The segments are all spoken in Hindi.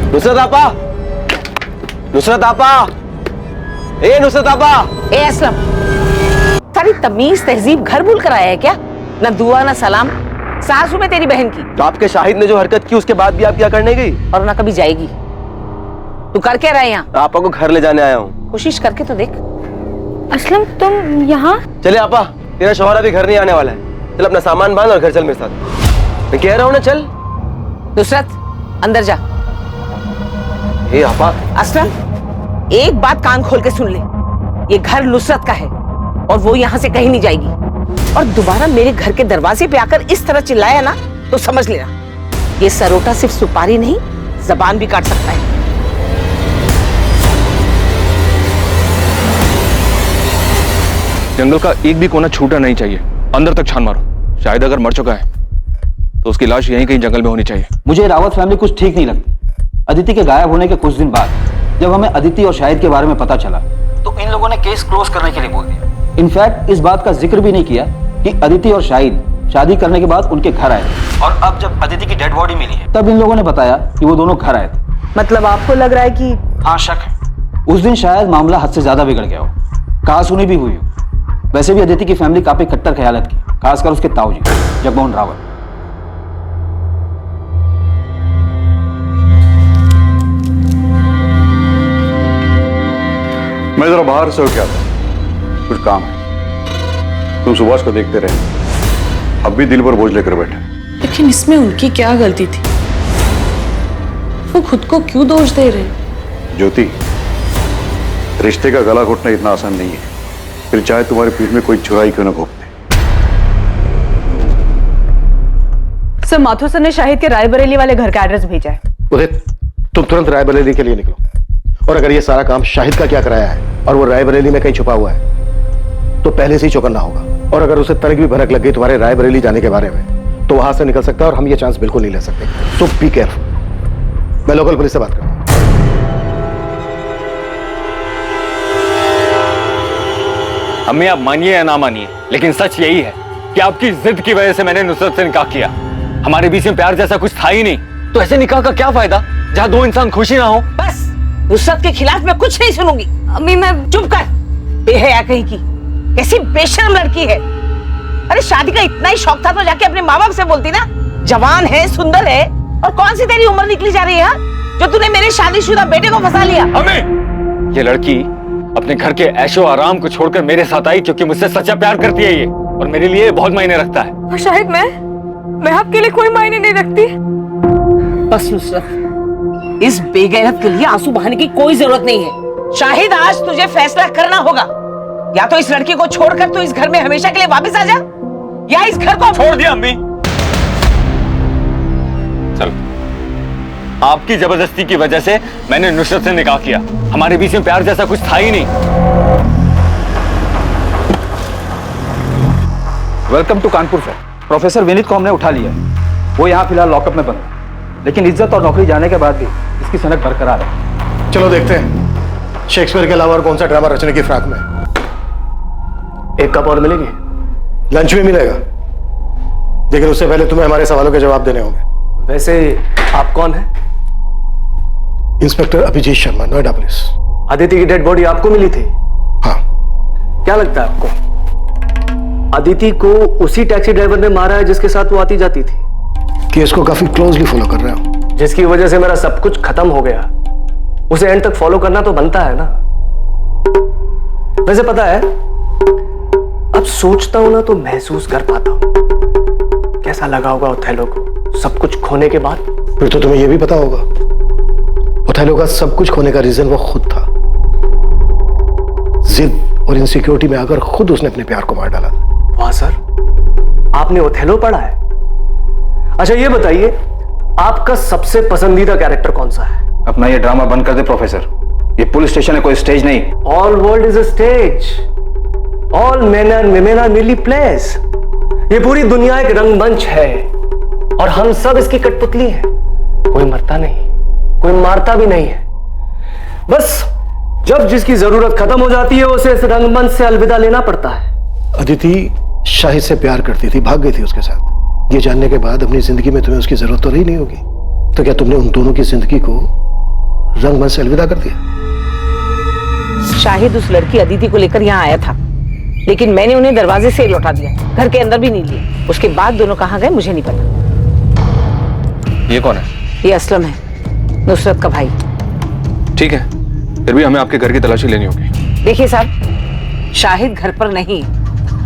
नुसरत आपा, नुसरत आपा, नुसरत आपा। असलम, सारी तमीज तहजीब घर भूल कर आया है क्या? न दुआ न सलाम। सासू में तेरी बहन की। तो आपके शाहिद ने जो हरकत की उसके बाद भी आप क्या करने गई? और ना कभी जाएगी। तू कर क्या रहा है यहाँ? आपा को घर ले जाने आया हूँ। कोशिश करके तो देख। असलम तुम यहाँ? चले आपा, तेरा शौहर अभी घर नहीं आने वाला है। चल अपना सामान बांध और घर चल मेरे साथ। मैं कह रहा हूँ ना, चल। नुसरत अंदर जा। आपा। असलम, एक बात कान खोल के सुन ले, ये घर नुसरत का है और वो यहाँ से कहीं नहीं जाएगी। और दोबारा मेरे घर के दरवाजे पे आकर इस तरह चिल्लाया ना तो समझ लेना, ये सरोटा सिर्फ सुपारी नहीं, जबान भी काट सकता है। जंगल का एक भी कोना छूटा नहीं चाहिए। अंदर तक छान मारो। शायद अगर मर चुका है तो उसकी लाश यहीं कहीं जंगल में होनी चाहिए। मुझे रावत फैमिली कुछ ठीक नहीं लगती। अदिति के गायब होने के कुछ दिन बाद जब हमें अदिति और शाहिद के बारे में पता चला तो इन लोगों ने केस क्लोज करने के लिए बोल दिया। इनफैक्ट इस बात का जिक्र भी नहीं किया कि अदिति और शाहिद शादी करने के बाद उनके घर आए और अब जब अदिति की डेड बॉडी मिली है तब इन लोगों ने बताया कि वो दोनों घर आए थे। मतलब आपको लग रहा है कि? हाँ, शक है। उस दिन शायद मामला हद से ज्यादा बिगड़ गया हो, कहासुनी भी हुई हो। वैसे भी अदिति की फैमिली काफी कट्टर ख्यालत की, खासकर उसके ताऊजी जगमोहन रावत। मैं जरा बाहर से होके आता हूं, कुछ काम है। तुम सुभाष को देखते रहे, अब भी दिल पर बोझ लेकर बैठे। लेकिन इसमें उनकी क्या गलती थी? वो खुद को क्यों दोष दे रहे? ज्योति, रिश्ते का गला घोटना इतना आसान नहीं है, फिर चाहे तुम्हारे पीठ में कोई चुराई क्यों न घोंप दे। सर, माथुर सर ने शाहिद के रायबरेली वाले घर का एड्रेस भेजा है। उदित, तुम तुरंत रायबरेली के लिए निकलो। और अगर ये सारा काम शाहिद का क्या कराया है और वो रायबरेली में कहीं छुपा हुआ है तो पहले से ही चौकन्ना होगा। और अगर उसे तनिक भी भनक लग गई तुम्हारे रायबरेली जाने के बारे में तो वहां से निकल सकता है और हम ये चांस बिल्कुल नहीं ले सकते। सो बी केयरफुल। मैं लोकल पुलिस से बात करता हूं। अम्मी, आप मानिए या ना मानिए, लेकिन सच यही है कि आपकी जिद की वजह से मैंने नुसरत से निकाह किया। हमारे बीच में प्यार जैसा कुछ था ही नहीं, तो ऐसे निकाह का क्या फायदा जहां दो इंसान खुशी ना हो। बस, नुसरत के खिलाफ मैं कुछ नहीं सुनूंगी। अम्मी, मैं चुप कर। बेहया कहीं की, कैसी बेशर्म लड़की है। अरे शादी का इतना ही शौक था तो जाके अपने माँ बाप से बोलती ना। जवान है, सुंदर है, और कौन सी तेरी उम्र निकली जा रही है जो तूने मेरे शादीशुदा बेटे को फंसा लिया। अम्मी, ये लड़की अपने घर के ऐशो आराम को छोड़कर मेरे साथ आई क्योंकि मुझसे सच्चा प्यार करती है ये, और मेरे लिए बहुत मायने रखता है। और शाहिद, मैं आपके लिए कोई मायने नहीं रखती। बस नुसरत, इस बेगैरत के लिए आंसू बहाने की कोई जरूरत नहीं है। शाहिद, आज तुझे फैसला करना होगा। या तो इस लड़की को छोड़कर तू इस घर में हमेशा के लिए वापस आ जा, या इस घर को छोड़ दिया। अम्मी, चल, आपकी जबरदस्ती की वजह से मैंने नुसरत से निकाह किया। हमारे बीच में प्यार जैसा कुछ था ही नहीं। Welcome to Kanpur sir. Professor Vineet को हमने उठा लिया है। वो यहाँ फिलहाल लॉकअप में बंद है, लेकिन इज्जत और नौकरी जाने के बाद भी इसकी सनक बरकरार है। चलो देखते हैं शेक्सपियर के अलावा और कौन सा ड्रामा रचने की फ्राक में। एक कप और मिलेगी, लंच भी मिलेगा, लेकिन उससे पहले तुम्हें हमारे सवालों के जवाब देने होंगे। वैसे आप कौन हैं? Inspector Abhijit Sharma, Noida police. अदिति की डेड बॉडी आपको मिली थी? हाँ। क्या लगता है आपको, अदिति को उसी टैक्सी ड्राइवर ने मारा है जिसके साथ वो आती जाती थी? केस को काफी क्लोजली फॉलो कर रहे हो। जिसकी वजह से मेरा सब कुछ खत्म हो गया, उसे एंड तक फॉलो करना तो बनता है ना। वैसे पता है, अब सोचता हूं ना तो महसूस कर पाता हूं कैसा लगा होगा ओथेलो को सब कुछ खोने के बाद। फिर तो तुम्हें यह भी पता होगा ओथेलो का सब कुछ खोने का रीजन वो खुद था। जिद और इनसिक्योरिटी में आकर खुद उसने अपने प्यार को मार डाला था। वाह सर, आपने ओथेलो पढ़ा है? अच्छा ये बताइए, आपका सबसे पसंदीदा कैरेक्टर कौन सा है? अपना ये ड्रामा बंद कर दे प्रोफेसर, ये पुलिस स्टेशन है, कोई स्टेज नहीं। All world is a stage, all men and women are merely players. ये पूरी दुनिया एक रंगमंच है और हम सब इसकी कठपुतली हैं। कोई मरता नहीं, कोई मारता भी नहीं है। बस जब जिसकी जरूरत खत्म हो जाती है उसे इस रंगमंच से अलविदा लेना पड़ता है। अदिति शाहिद से प्यार करती थी, भाग गई थी उसके साथ। ये जानने के बाद अपनी जिंदगी में तुम्हें उसकी जरूरत तो रही नहीं होगी, तो क्या तुमने उन दोनों की जिंदगी को रंगमंच से अलविदा कर दिया? शाहिद उस लड़की अदिति को लेकर यहाँ आया था, लेकिन मैंने उन्हें दरवाजे से लौटा दिया, घर के अंदर भी नहीं लिया। उसके बाद दोनों कहाँ गए मुझे नहीं पता। ये कौन है? ये असलम है, नुसरत का भाई। ठीक है, फिर भी हमें आपके घर की तलाशी लेनी होगी। देखिए साहब, शाहिद घर पर नहीं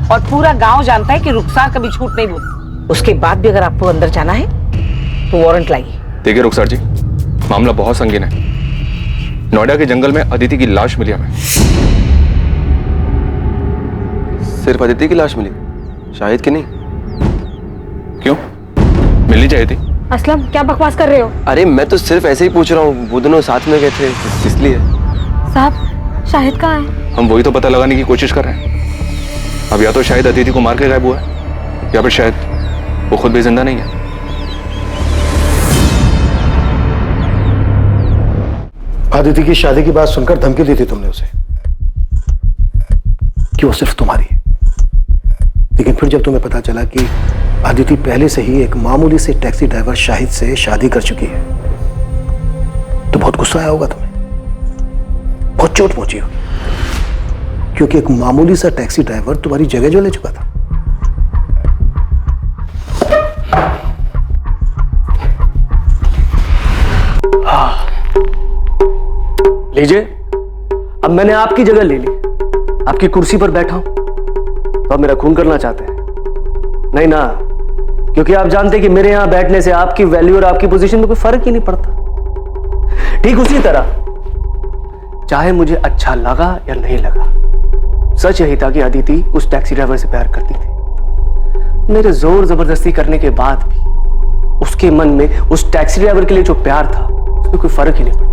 और पूरा गांव जानता है कि रुखसार कभी झूठ नहीं बोलती। उसके बाद भी अगर आपको अंदर जाना है तो वारंट लाइए। देखिए रुखसार जी, मामला बहुत संगीन है। नोएडा के जंगल में अदिति की लाश मिली हमें। सिर्फ अदिति की लाश मिली, शाहिद की नहीं? क्यों, मिलनी चाहिए थी। असलम क्या बकवास कर रहे हो? अरे मैं तो सिर्फ ऐसे ही पूछ रहा हूँ, वो दोनों साथ में गए थे इसलिए। साहब शाहिद कहाँ है? हम वही तो पता लगाने की कोशिश कर रहे हैं। अब या तो शायद अदिति को मार के गायब हुआ है, या फिर शायद वो खुद भी जिंदा नहीं है। अदिति की शादी की बात सुनकर धमकी दी थी तुमने उसे कि वो सिर्फ तुम्हारी है, लेकिन फिर जब तुम्हें पता चला कि अदिति पहले से ही एक मामूली से टैक्सी ड्राइवर शाहिद से शादी कर चुकी है, तो बहुत गुस्सा आया होगा तुम्हें, बहुत चोट पहुंची हो, क्योंकि एक मामूली सा टैक्सी ड्राइवर तुम्हारी जगह जो ले चुका था। लीजिए, अब मैंने आपकी जगह ले ली, आपकी कुर्सी पर बैठा हूं, तो आप मेरा खून करना चाहते हैं? नहीं ना, क्योंकि आप जानते हैं कि मेरे यहां बैठने से आपकी वैल्यू और आपकी पोजीशन में कोई फर्क ही नहीं पड़ता। ठीक उसी तरह, चाहे मुझे अच्छा लगा या नहीं लगा, सच यही था कि अदिति उस टैक्सी ड्राइवर से प्यार करती थी। मेरे जोर जबरदस्ती करने के बाद भी उसके मन में उस टैक्सी ड्राइवर के लिए जो प्यार था, उसमें कोई फर्क ही नहीं पड़ता।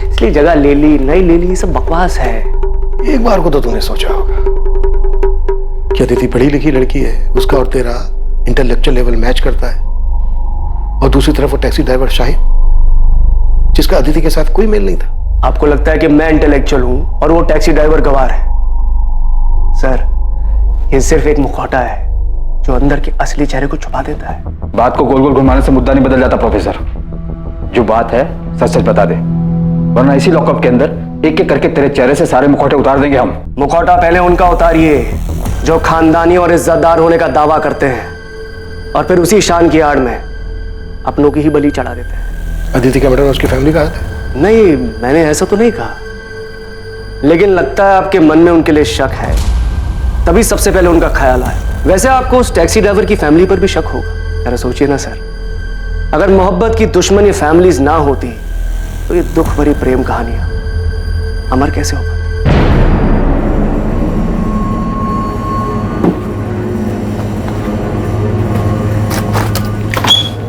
इसलिए जगह ले ली नहीं ले ली, ये सब बकवास है। एक बार को तो तुमने सोचा होगा कि अदिति पढ़ी लिखी लड़की है, उसका और तेरा इंटेलेक्चुअल लेवल मैच करता है, और दूसरी तरफ वो टैक्सी ड्राइवर शाहिद, जिसका अदिति के साथ कोई मेल नहीं था। आपको लगता है कि मैं इंटेलेक्चुअल हूं और वो टैक्सी ड्राइवर गवार है? सर, ये सिर्फ एक मुखौटा है जो अंदर के असली चेहरे को छुपा देता है। बात को गोल गोल घुमाने से मुद्दा नहीं बदल जाता प्रोफेसर। जो बात है सच सच बता दे, वरना इसी लॉकअप के अंदर एक एक करके तेरे चेहरे से सारे मुखौटे उतार देंगे हम। मुखौटा पहले उनका उतारिए जो खानदानी और इज्जतदार होने का दावा करते हैं, और फिर उसी शान की आड़ में अपनों की ही बलि चढ़ा देते हैं। अदिति का मर्डर उसकी फैमिली का है? नहीं, मैंने ऐसा तो नहीं कहा, लेकिन लगता है आपके मन में उनके लिए शक है, तभी सबसे पहले उनका ख्याल आया। वैसे आपको उस टैक्सी ड्राइवर की फैमिली पर भी शक होगा। जरा सोचिए ना सर, अगर मोहब्बत की दुश्मनी फैमिलीज ना होती तो ये दुख भरी प्रेम कहानियां अमर कैसे हो पाती?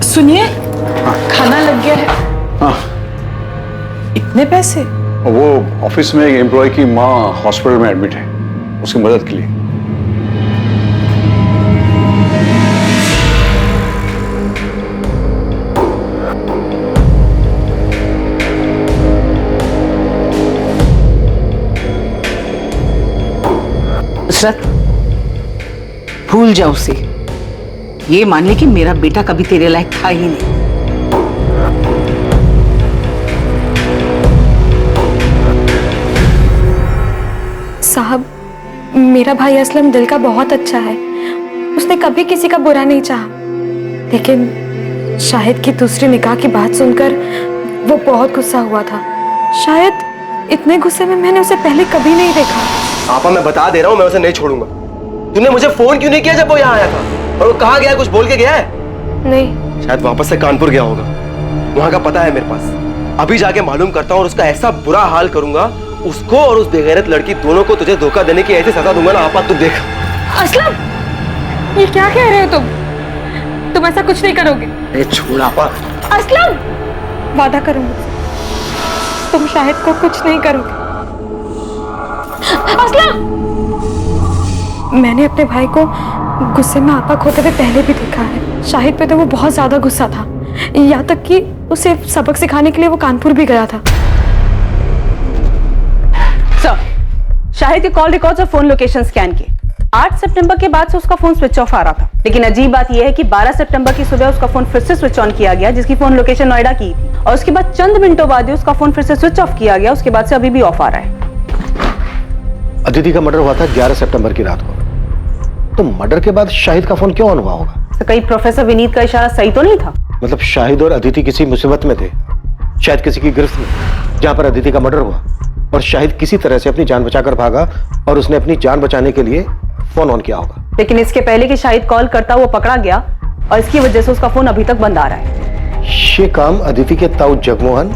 सुनिए, खाना लग गया है। हाँ, इतने पैसे? वो ऑफिस में एक एम्प्लॉय की माँ हॉस्पिटल में एडमिट है, उसकी मदद के लिए। नुसरत, भूल जा उसे, ये मान ले कि मेरा बेटा कभी तेरे लायक था ही नहीं। साहब, मेरा भाई असलम दिल का बहुत अच्छा है, उसने कभी किसी का बुरा नहीं चाहा, लेकिन शाहिद की दूसरी निकाह की बात सुनकर वो बहुत गुस्सा हुआ था। शायद इतने गुस्से में मैंने उसे पहले कभी नहीं देखा। आपा, मैं बता दे रहा हूँ, मैं उसे नहीं छोड़ूंगा। तूने मुझे फोन क्यों नहीं किया जब वो यहाँ आया था? और वो कहाँ गया, कुछ बोल के गया है? नहीं। शायद वापस से कानपुर गया होगा, वहां का पता है मेरे पास। अभी जाके मालूम करता हूँ और उसका ऐसा बुरा हाल करूंगा, उसको और उस बेगैरत लड़की दोनों को तुझे धोखा देने की ऐसी सजा दूंगा ना आपा, तू देख। असलम, ये क्या कह रहे हो तुम? तुम ऐसा कुछ नहीं करोगे। अरे छोड़ आपा। असलम, वादा करो मुझसे, तुम शाहिद को कुछ नहीं करोगे। असलम, मैंने अपने भाई को गुस्से में आपा खोते हुए पहले भी देखा है। शाहिद पे तो वो बहुत ज्यादा गुस्सा था, यहाँ तक कि उसे सबक सिखाने के लिए वो कानपुर भी गया था। सर, शाहिद के कॉल रिकॉर्ड्स और फोन लोकेशन स्कैन किए, 8 सितंबर के बाद से उसका फोन स्विच ऑफ आ रहा था, लेकिन अजीब बात यह है कि 12 सितंबर की सुबह उसका फोन फिर से स्विच ऑन किया गया, जिसकी फोन लोकेशन नोएडा की थी, और उसके बाद चंद मिनटों बाद ही उसका फोन फिर से स्विच ऑफ किया गया। उसके बाद से अभी भी ऑफ आ रहा है। अदिति का मर्डर हुआ था 11 सितंबर की रात को, तो मर्डर के बाद शाहिद का फोन क्यों ऑन हुआ होगा? तो कहीं प्रोफेसर विनीत का इशारा सही तो नहीं था? मतलब शाहिद और अदिति किसी मुसीबत में थे, शायद किसी की गिरफ्त में, जहां पर अदिति का मर्डर हुआ, और शाहिद किसी तरह से अपनी जान बचाकर भागा और उसने अपनी जान बचाने के लिए फोन ऑन किया होगा। लेकिन इसके पहले कि शाहिद कॉल करता हुआ पकड़ा गया, और इसकी वजह से उसका फोन अभी तक बंद आ रहा है। ये काम अदिति के ताऊ जगमोहन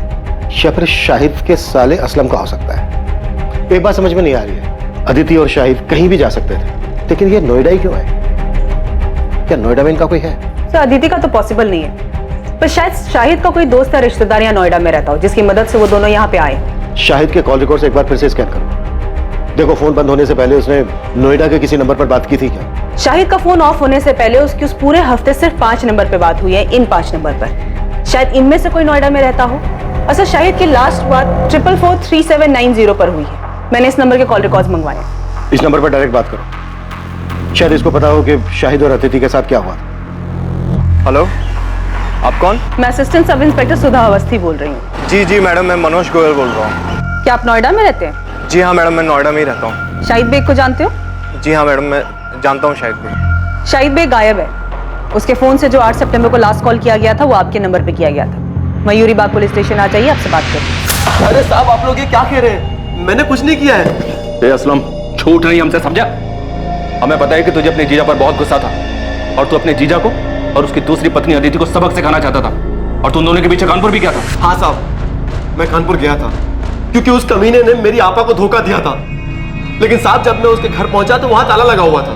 या फिर शाहिद के साले असलम का हो सकता है। एक बात समझ में नहीं आ रही है, अदिति और शाहिद कहीं भी जा सकते थे, लेकिन ये नोएडा ही क्यों है? क्या नोएडा में इनका कोई है? तो अदिति का तो पॉसिबल नहीं है, पर शायद शाहिद का कोई दोस्त या रिश्तेदार यहाँ नोएडा में रहता हो, जिसकी मदद से वो दोनों यहाँ पे आए। शाहिद के कॉल रिकॉर्ड एक बार फिर से स्कैन करो, देखो फोन बंद होने से पहले उसने नोएडा के किसी नंबर पर बात की थी क्या? शाहिद का फोन ऑफ होने से पहले उसकी उस पूरे हफ्ते सिर्फ 5 नंबर पे बात हुई है, इन 5 नंबर पर। शायद इनमें से कोई नोएडा में रहता हो। अच्छा, शाहिद की लास्ट बात 444790 पर हुई है। मैंने इस नंबर के कॉल रिकॉर्ड्स मंगवाए। इस नंबर पर डायरेक्ट बात करो, शायद इसको पता हो कि शाहिद और अदिति के साथ क्या हुआ। हेलो, आप कौन? मैं असिस्टेंट सब इंस्पेक्टर सुधा अवस्थी बोल रही हूँ। जी मैडम, मैं मनोज गोयल बोल रहा हूँ। क्या आप नोएडा में रहते हैं? जी हाँ मैडम, मैं नोएडा में ही रहता हूँ। शाहिद बेग को जानते हो? जी हाँ मैडम, मैं जानता हूँ शाहिद बेग। शाहिद बेग गायब है। उसके फोन से जो 8 सितंबर को लास्ट कॉल किया गया था, वो आपके नंबर पे किया गया था। मयूरी बाग पुलिस स्टेशन आ जाइए, आपसे बात करें। अरे साहब, आप लोग ये क्या कह रहे हैं? मैंने कुछ नहीं किया है। असलम, छूट नहीं हमसे, समझा? हमें पता है कि तुझे अपने जीजा पर बहुत गुस्सा था, और तू अपने जीजा को और उसकी दूसरी पत्नी अदिति को सबक सिखाना चाहता था, और तुम दोनों के पीछे कानपुर भी गया था। हाँ साहब, मैं कानपुर गया था क्योंकि उस कमीने ने मेरी आपा को धोखा दिया था, लेकिन साहब जब मैं उसके घर पहुंचा तो वहां ताला लगा हुआ था।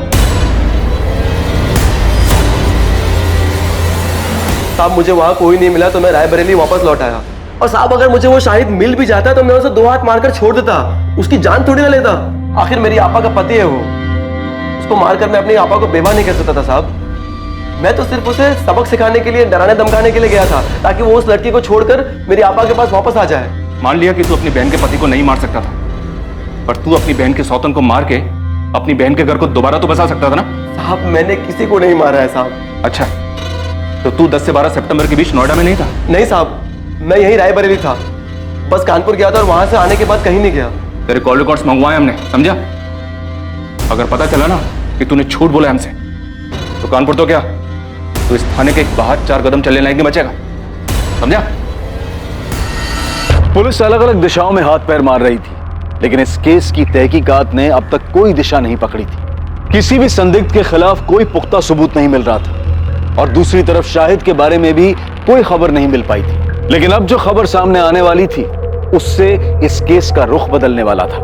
साहब मुझे वहां कोई नहीं मिला तो मैं रायबरेली वापस लौट आया। और साहब अगर मुझे वो शाहिद मिल भी जाता तो मैं उसे 2 हाथ मारकर छोड़ देता, उसकी जान थोड़ी ना लेता। आखिर मेरी आपा का पति है वो, उसको मारकर मैं अपनी आपा को बेवा नहीं कर सकता था साहब। मैं तो सिर्फ उसे सबक सिखाने के लिए, डराने धमकाने के लिए गया था, ताकि वो उस लड़की को छोड़कर मेरी आपा के पास वापस आ जाए। मान लिया कि तू अपनी बहन के पति को नहीं मार सकता था, पर तू अपनी बहन के सौतन को मार के अपनी बहन के घर को दोबारा तो बसा सकता था ना? साहब मैंने किसी को नहीं मारा है साहब। अच्छा, तो तू 10 से 12 सितंबर के बीच नोएडा में नहीं था? नहीं साहब, मैं यही रायबरेली था, बस कानपुर गया था और वहां से आने के बाद कहीं नहीं गया। तेरे कॉल रिकॉर्ड्स मंगवाए हमने, समझा? अगर पता चला ना कि तूने झूठ बोला हमसे, तो कानपुर तो क्या, तो इस थाने के बाहर 4 कदम चलने लायक नहीं बचेगा, समझा? पुलिस अलग अलग दिशाओं में हाथ पैर मार रही थी, लेकिन इस केस की तहकीकात ने अब तक कोई दिशा नहीं पकड़ी थी। किसी भी संदिग्ध के खिलाफ कोई पुख्ता सबूत नहीं मिल रहा था, और दूसरी तरफ शाहिद के बारे में भी कोई खबर नहीं मिल पाई थी। लेकिन अब जो खबर सामने आने वाली थी, उससे इस केस का रुख बदलने वाला था।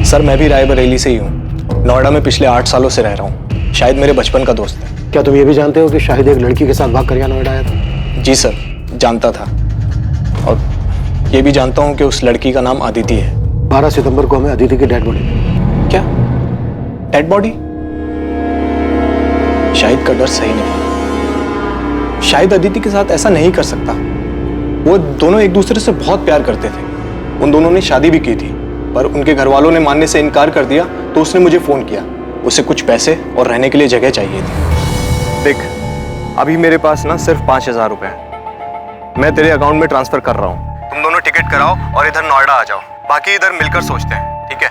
सर मैं भी रायबरेली से ही हूँ, नोएडा में पिछले 8 सालों से रह रहा हूँ। शाहिद मेरे बचपन का दोस्त है। क्या तुम ये भी जानते हो कि शाहिद एक लड़की के साथ भाग कर यहाँ नोएडा आया था? जी सर, जानता था, और ये भी जानता हूँ कि उस लड़की का नाम अदिति है। 12 सितंबर को हमें अदिति की डेड बॉडी। क्या डेड बॉडी? शाहिद का डर सही नहीं। शाहिद अदिति के साथ ऐसा नहीं कर सकता। वो दोनों एक दूसरे से बहुत प्यार करते थे, उन दोनों ने शादी भी की थी, पर उनके घर वालों ने मानने से इनकार कर दिया, तो उसने मुझे फोन किया। उसे कुछ पैसे और रहने के लिए जगह चाहिए थी। देख, अभी मेरे पास ना सिर्फ 5000 रुपए हैं, मैं तेरे अकाउंट में ट्रांसफर कर रहा हूँ। तुम दोनों टिकट कराओ और इधर नोएडा आ जाओ, बाकी इधर मिलकर सोचते हैं, ठीक है?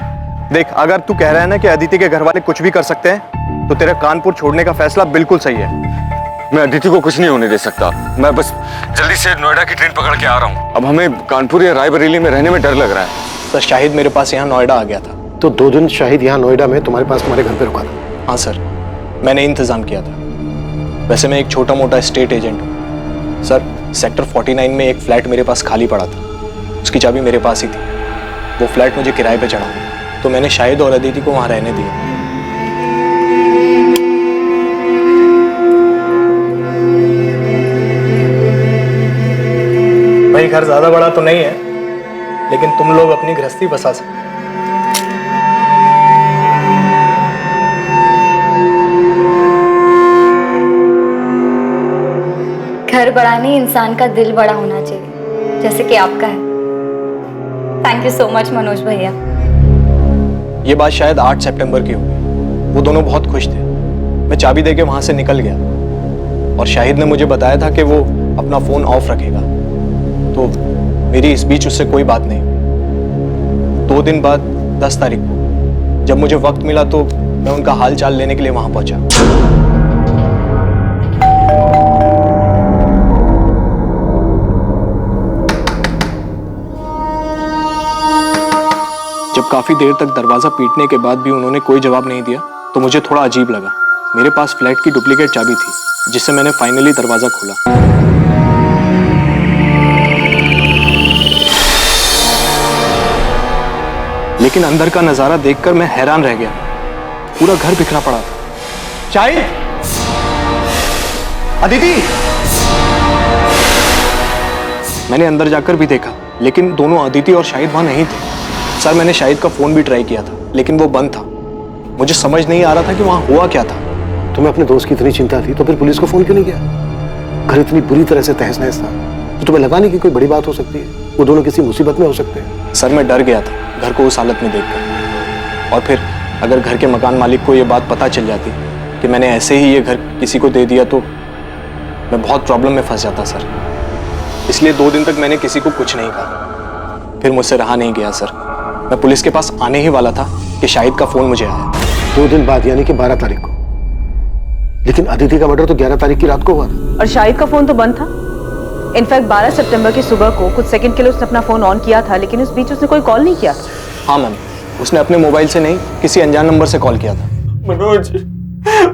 देख, अगर तू कह रहा है ना कि अदिति के घर वाले कुछ भी कर सकते हैं, तो तेरा कानपुर छोड़ने का फैसला बिल्कुल सही है। मैं अदिति को कुछ नहीं होने दे सकता, मैं बस जल्दी से नोएडा की ट्रेन पकड़ के आ रहा हूँ। अब हमें कानपुर या रायबरेली में रहने में डर लग रहा है। सर शाहिद मेरे पास यहाँ नोएडा आ गया था। तो 2 दिन शाहिद यहाँ नोएडा में तुम्हारे पास तुम्हारे घर पे रुका था? हाँ सर, मैंने इंतजाम किया था। वैसे मैं एक छोटा मोटा स्टेट एजेंट हूँ सर। सेक्टर 49 में एक फ्लैट मेरे पास खाली पड़ा था, उसकी चाबी मेरे पास ही थी। वो फ्लैट मुझे किराए पे चढ़ा, तो मैंने शाहिद और अदिति को वहाँ रहने दिया। भाई घर ज्यादा बड़ा तो नहीं है, लेकिन तुम लोग अपनी गृहस्थी बसा सकते। घर बड़ा नहीं, इंसान का दिल बड़ा होना चाहिए, जैसे कि आपका है। Thank you so much Manoj भैया। ये बात शायद 8 सितंबर की होगी। वो दोनों बहुत खुश थे। मैं चाबी देके वहां से निकल गया और शाहिद ने मुझे बताया था कि वो अपना फोन ऑफ रखेगा, तो मेरी इस बीच उससे कोई बात नहीं हुई। 2 दिन बाद 10 तारीख को जब मुझे वक्त मिला तो मैं उनका हाल चाल लेने के लिए वहां पहुंचा। जब काफी देर तक दरवाजा पीटने के बाद भी उन्होंने कोई जवाब नहीं दिया तो मुझे थोड़ा अजीब लगा। मेरे पास फ्लैट की डुप्लीकेट चाबी थी जिससे मैंने फाइनली दरवाजा खोला। लेकिन अंदर का नजारा देखकर मैं हैरान रह गया। पूरा घर बिखरा पड़ा था। शाहिद, अदिति। मैंने अंदर जाकर भी देखा लेकिन दोनों अदिति और शाहिद वहां नहीं थे। सर, मैंने शाहिद का फोन भी ट्राई किया था लेकिन वो बंद था। मुझे समझ नहीं आ रहा था कि वहां हुआ क्या था। तुम्हें अपने दोस्त की इतनी चिंता थी तो फिर पुलिस को फोन क्यों नहीं किया? घर इतनी बुरी तरह से तहस नहस था तो तुम्हें लगा नहीं कि कोई बड़ी बात हो सकती है? वो दोनों किसी मुसीबत में हो सकते हैं। सर, मैं डर गया था घर को उस हालत में देखकर। और फिर अगर घर के मकान मालिक को ये बात पता चल जाती कि मैंने ऐसे ही ये घर किसी को दे दिया तो मैं बहुत प्रॉब्लम में फंस जाता सर। इसलिए 2 दिन तक मैंने किसी को कुछ नहीं कहा। फिर मुझसे रहा नहीं गया सर। मैं पुलिस के पास आने ही वाला था कि शाहिद का फोन मुझे आया। 2 दिन बाद यानी कि 12 तारीख को। लेकिन अदिति का मर्डर तो 11 तारीख की रात को हुआ था। और शाहिद का फोन तो बंद था। इनफैक्ट 12 सितंबर की सुबह को कुछ सेकंड के लिए उसने अपना फोन ऑन किया था लेकिन उस बीच उसने कोई कॉल नहीं किया। हाँ मैम, उसने अपने मोबाइल से नहीं किसी अनजान नंबर से कॉल किया था। मनोज,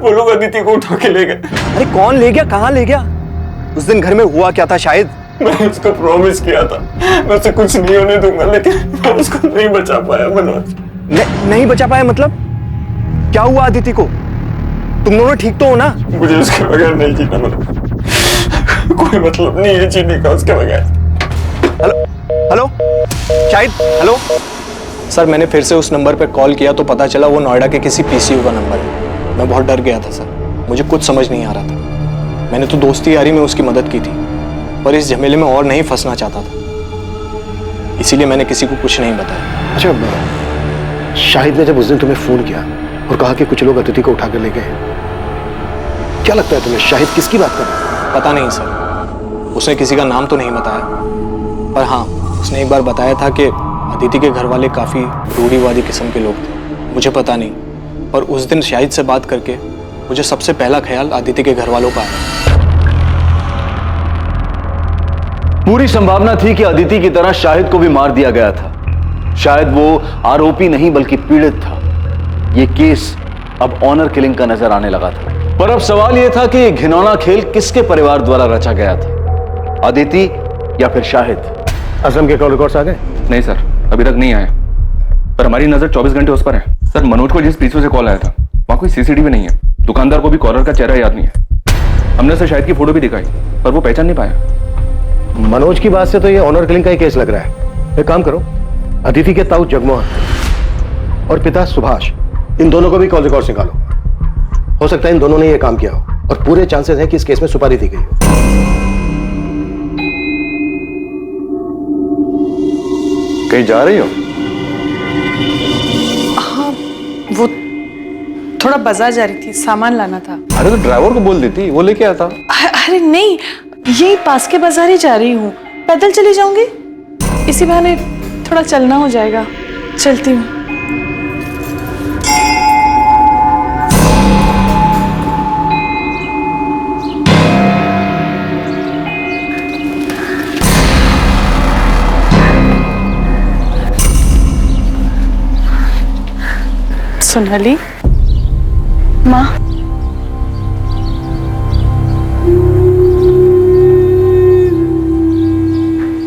वो लोग अदिति को उठा के ले गए। अरे कौन ले गया, कहाँ ले गया? उस दिन घर में हुआ क्या था शाहिद? मैंने उसको प्रॉमिस किया था मैं उसे कुछ नहीं होने दूंगा, लेकिन मैं उसको नहीं बचा पाया मनोज। नहीं बचा पाया मतलब? क्या हुआ अदिति को? तुम दोनों ठीक तो हो ना? मुझे उसके बगैर नहीं जीना मनोज। कोई मतलब नहीं है जीने का उसके बगैर। Hello Shahid, hello. सर, मैंने फिर से उस नंबर पर कॉल किया तो पता चला वो नोएडा के किसी पीसीयू का नंबर है। मैं बहुत डर गया था सर, मुझे कुछ समझ नहीं आ रहा था। मैंने तो दोस्ती यारी में उसकी मदद की थी पर इस झमेले में और नहीं फंसना चाहता था, इसीलिए मैंने किसी को कुछ नहीं बताया। अच्छा, शाहिद ने जब उस दिन तुम्हें फोन किया और कहा कि कुछ लोग अदिति को उठाकर ले गए, क्या लगता है तुम्हें शाहिद किसकी बात कर रहा है? पता नहीं सर, उसने किसी का नाम तो नहीं बताया, पर हाँ उसने एक बार बताया था कि अदिति के घर वाले काफी रूढ़िवादी किस्म के लोग थे। मुझे पता नहीं, पर उस दिन शाहिद से बात करके मुझे सबसे पहला ख्याल अदिति के घर वालों का आया। पूरी संभावना थी कि अदिति की तरह शाहिद को भी मार दिया गया था। शायद वो आरोपी नहीं बल्कि पीड़ित था। ये केस अब ऑनर किलिंग का नजर आने लगा था। पर अब सवाल यह था कि ये घिनौना खेल किसके परिवार द्वारा रचा गया था, अदिति या फिर शाहिद? असलम के कॉल रिकॉर्ड्स आ गए? नहीं सर, अभी तक नहीं आए, पर हमारी नजर 24 घंटे उस पर है। सर, मनोज को जिस पीछे से कॉल आया था वहां कोई सीसीटीवी नहीं है। दुकानदार को भी कॉलर का चेहरा याद नहीं है। हमने उसे शाहिद की फोटो भी दिखाई पर वो पहचान नहीं पाया। मनोज की बात से तो ये ऑनर किलिंग का ही केस लग रहा है। एक काम करो, अदिति के ताऊ जगमोहन और पिता सुभाष, इन दोनों को भी कॉल रिकॉर्ड्स निकालो। हो सकता है इन दोनों ने ये काम किया हो और पूरे चांसेस हैं कि इस केस में सुपारी दी गई हो। कहीं जा रही हो? हाँ, वो थोड़ा बाजार जा रही थी, सामान लाना था। अरे तो ड्राइवर को बोल देती, वो लेके आता। अरे नहीं, यही पास के बाजार ही जा रही हूँ, पैदल चली जाऊंगी, इसी बहाने थोड़ा चलना हो जाएगा। चलती हूँ। सोनाली, माँ,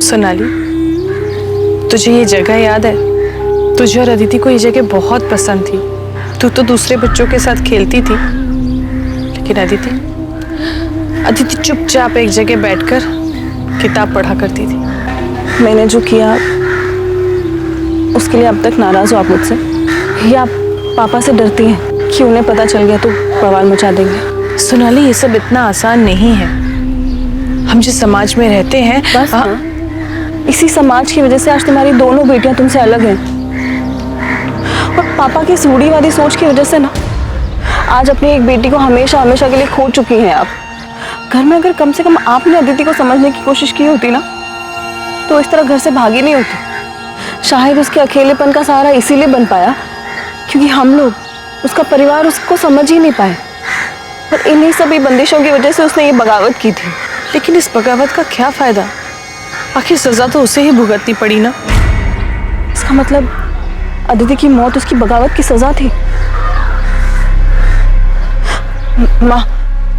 सोनाली, तुझे ये जगह याद है? तुझे और अदिति को ये जगह बहुत पसंद थी। तू तो दूसरे बच्चों के साथ खेलती थी, लेकिन अदिति चुपचाप एक जगह बैठकर किताब पढ़ा करती थी। मैंने जो किया उसके लिए अब तक नाराज हो आप मुझसे, या आप पापा से डरती हैं कि उन्हें पता चल गया तो बवाल मचा देंगे? सोनाली, ये सब इतना आसान नहीं है। हम जिस समाज में रहते हैं बस इसी समाज की वजह से आज तुम्हारी दोनों बेटियां तुमसे अलग हैं। और पापा की रूढ़िवादी सोच की वजह से ना आज अपनी एक बेटी को हमेशा हमेशा के लिए खो चुकी हैं आप। घर में अगर कम से कम आपने अदिति को समझने की कोशिश की होती ना तो इस तरह घर से भागी नहीं होती। शायद उसके अकेलेपन का सहारा इसीलिए बन पाया क्योंकि हम लोग, उसका परिवार उसको समझ ही नहीं पाए। और इन्हीं सभी बंदिशों की वजह से उसने ये बगावत की थी। लेकिन इस बगावत का क्या फायदा? आखिर सजा तो उसे ही भुगतनी पड़ी ना। इसका मतलब अदिति की मौत उसकी बगावत की सजा थी। माँ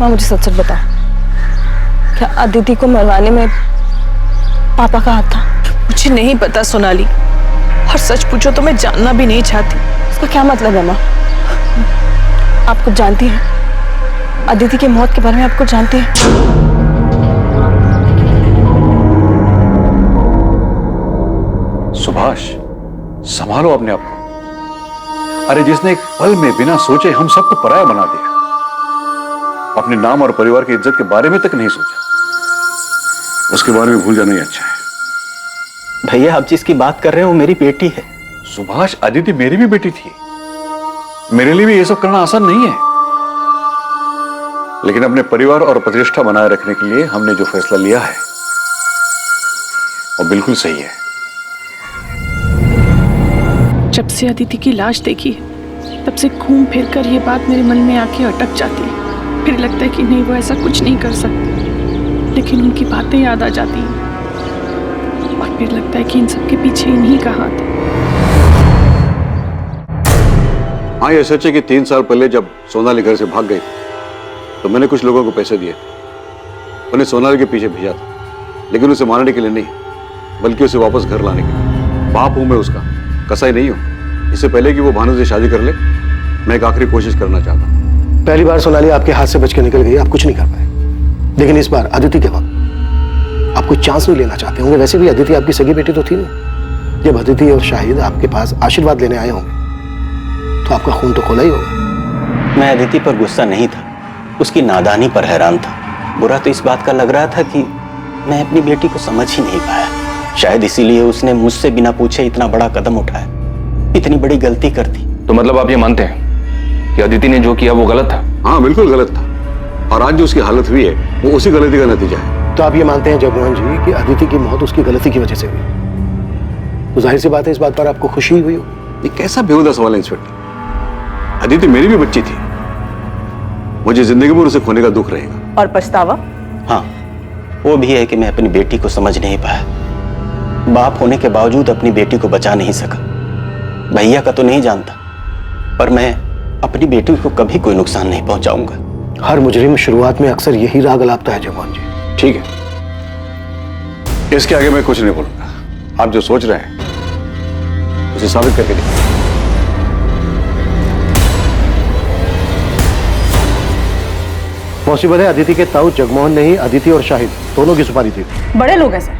मुझे सच सच बताओ, क्या अदिति को मरवाने में पापा का हाथ था? मुझे नहीं पता सोनाली, और सच पूछो तो मैं जानना भी नहीं चाहती। इसका क्या मतलब है माँ? आप कुछ जानती हैं? अदिति की मौत के बारे में आप कुछ जानती हैं? सुभाष, संभालो अपने आप को। अरे जिसने एक पल में बिना सोचे हम सबको पराया बना दिया, अपने नाम और परिवार की इज्जत के बारे में तक नहीं सोचा, उसके बारे में भूल जाना ही अच्छा है। भैया आप जिसकी बात कर रहे हो मेरी बेटी है। सुभाष, अदिति मेरी भी बेटी थी। मेरे लिए भी ये सब करना आसान नहीं है, लेकिन अपने परिवार और प्रतिष्ठा बनाए रखने के लिए हमने जो फैसला लिया है वो बिल्कुल सही है। जब से अदिति की लाश देखी है तब से घूम फिर कर ये बात मेरे मन में आके अटक जाती है। फिर लगता है कि नहीं, वो ऐसा कुछ नहीं कर सकते, लेकिन उनकी बातें याद आ जाती हैं और फिर लगता है कि इन सब के पीछे इन्हीं का हाथ है। हाँ, ये सच है कि 3 साल पहले जब सोनाली घर से भाग गई तो मैंने कुछ लोगों को पैसे दिए, उन्हें सोनाली के पीछे भेजा था, लेकिन उसे मारने के लिए नहीं, बल्कि उसे वापस घर लाने के लिए। बाप हूं मैं उसका, कसाई नहीं हूं। इससे पहले कि वो भानु से शादी कर ले, मैं एक आखिरी कोशिश करना चाहता हूं। पहली बार सोनाली आपके हाथ से बच के निकल गई, आप कुछ नहीं कर पाए, लेकिन इस बार अदिति के वक्त आप कोई चांस नहीं लेना चाहते होंगे। वैसे भी अदिति आपकी सगी बेटी तो थी नहीं। जब अदिति और शाहिद आपके पास आशीर्वाद लेने आए होंगे तो आपका खून तो खोला ही होगा। मैं अदिति पर गुस्सा नहीं था, उसकी नादानी पर हैरान था। बुरा तो इस बात का लग रहा था कि मैं अपनी बेटी को समझ ही नहीं पाया। शायद इसीलिए उसने मुझसे बिना पूछे इतना बड़ा कदम उठाया, इतनी बड़ी गलती कर दी। तो मतलब आप ये मानते हैं कि अदिति ने जो किया वो गलत था? हाँ, बिल्कुल गलत था, और आज जो उसकी हालत हुई है वो उसी गलती का नतीजा है। तो आप ये मानते हैं जगमोहन जी कि अदिति की मौत उसकी गलती की वजह से हुई? तो जाहिर सी बात है इस बात पर आपको खुशी हुई हो। ये कैसा बेहुदा सवाल है इंस्पेक्टर? अदिति मेरी भी बच्ची थी, मुझे जिंदगी भर उसे खोने का दुख रहेगा। और पछतावा? हाँ, वो भी है कि मैं अपनी बेटी को समझ नहीं पाया। बाप होने के बावजूद अपनी बेटी को बचा नहीं सका। भैया का तो नहीं जानता, पर मैं अपनी बेटी को कभी कोई नुकसान नहीं पहुंचाऊंगा। हर मुजरिम शुरुआत में अक्सर यही राग अलापता है जगमोहन जी। ठीक है, इसके आगे मैं कुछ नहीं बोलूंगा। आप जो सोच रहे हैं उसे साबित करके देखिए। पॉसिबल है अदिति के ताऊ जगमोहन ने ही अदिति और शाहिद दोनों की सुपारी थी। बड़े लोग हैं सर,